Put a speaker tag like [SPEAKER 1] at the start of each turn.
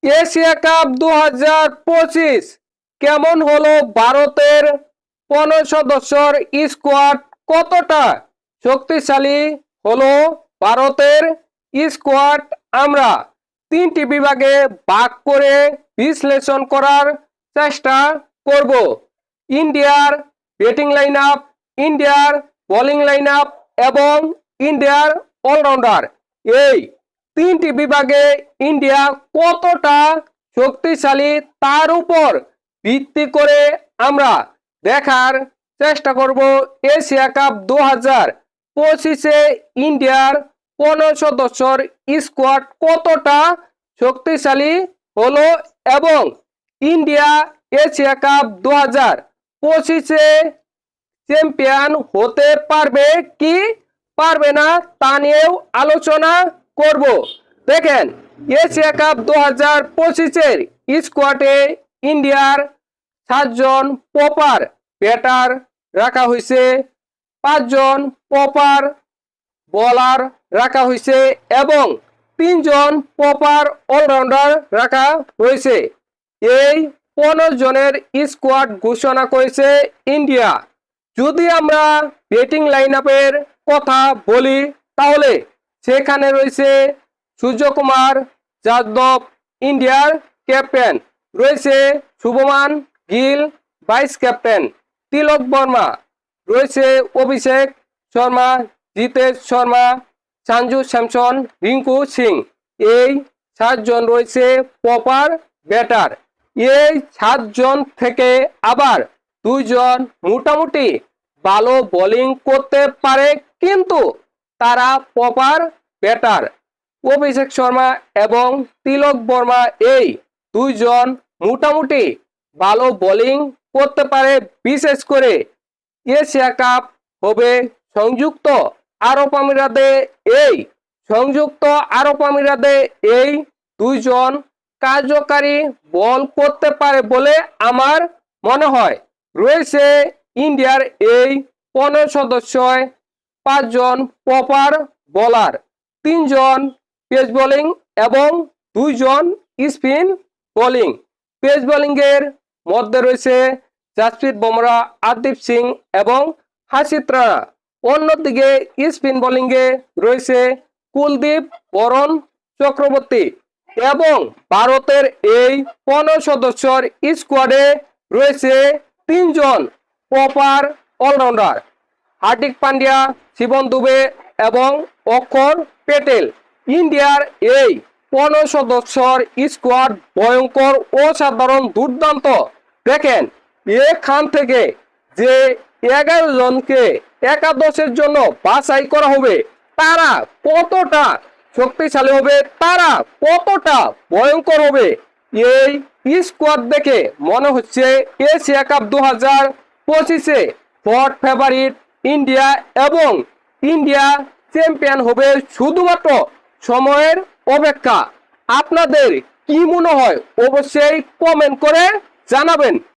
[SPEAKER 1] Asia cup 2025 কেমন হলো ভারতের 15 সদস্যের স্কোয়াড? কতটা শক্তিশালী হলো ভারতের স্কোয়াড? আমরা তিনটি বিভাগে ভাগ করে বিশ্লেষণ করার চেষ্টা করব। ইন্ডিয়ার ব্যাটিং লাইন আপ, ইন্ডিয়ার বোলিং লাইন আপ এবং ইন্ডিয়ার অলরাউন্ডার, এই তিনটি বিভাগে ইন্ডিয়া কতটা শক্তিশালী তার উপর ভিত্তি করে আমরা দেখার চেষ্টা করব এশিয়া কাপ 2025-এ ইন্ডিয়ার 15 সদস্যের স্কোয়াড কতটা শক্তিশালী হলো এবং ইন্ডিয়া এশিয়া কাপ 2025-এ চ্যাম্পিয়ন হতে পারবে কি পারবে না তা নিয়েও আলোচনা করব। দেখেন, এশিয়া কাপ 2025-এর স্কোয়াডে ইন্ডিয়ার 7 জন প্রপার ব্যাটার রাখা হয়েছে, 5 জন প্রপার বোলার রাখা হয়েছে এবং 3 জন প্রপার অলরাউন্ডার রাখা হয়েছে। এই 15 জনের স্কোয়াড ঘোষণা করেছে ইন্ডিয়া। যদি আমরা ব্যাটিং লাইন আপের কথা বলি তাহলে সেখানে রয়েছে সূর্যকুমার যাদব, ইন্ডিয়ার ক্যাপ্টেন, রয়েছে শুভমান গিল ভাইস ক্যাপ্টেন, তিলক বর্মা, রয়েছে অভিষেক শর্মা, জিতেশ শর্মা, সঞ্জু স্যামসন, রিঙ্কু সিং। এই 7 জন রয়েছে প্রপার ব্যাটার। এই 7 জন থেকে আবার 2 জন মোটামুটি ভালো বোলিং করতে পারে, কিন্তু তারা প্রপার ব্যাটার। অভিষেক শর্মা এবং তিলক বর্মা, এই 2 জন মোটামুটি ভালো বোলিং করতে পারে। বিশেষ করে এশিয়া কাপ হবে সংযুক্ত আরব আমিরাতে, এই সংযুক্ত আরব আমিরাতে এই 2 জন কার্যকারী বল করতে পারে বলে আমার মনে হয়। রয়েছে ইন্ডিয়ার এই 15 সদস্যয় 5 জন প্রপার বোলার, 3 জন পেস বোলিং এবং 2 জন স্পিন বোলিং। পেস বোলিং এর মধ্যে রয়েছে জাসপ্রীত বুমরা, হরদীপ সিং এবং হার্ষিত রানা। অন্যদিকে স্পিন বোলিং এ রয়েছে কুলদীপ বরণ চক্রবর্তী এবং ভারতের এই 15 সদস্যের স্কোয়াডে রয়েছে 3 জন প্রপার অলরাউন্ডার, হার্দিক পান্ডিয়া, শিবম দুবে এবং অক্ষর প্যাটেল। ইন্ডিয়ার এই 15 সদস্যের স্কোয়াড ভয়ঙ্কর, অসাধারণ, দুর্দান্ত। দেখেন, এখান থেকে যে 11 জনকে একাদশের জন্য বাছাই করা হবে তারা কতটা শক্তিশালী হবে, তারা কতটা ভয়ঙ্কর হবে, এই স্কোয়াড দেখে মনে হচ্ছে এশিয়া কাপ 2025-এ হট ফেভারিট ইন্ডিয়া এবং ইন্ডিয়া চ্যাম্পিয়ন হবে। শুধুমাত্র সময়ের অপেক্ষা। আপনাদের কি মনে হয় অবশ্যই কমেন্ট করে জানাবেন।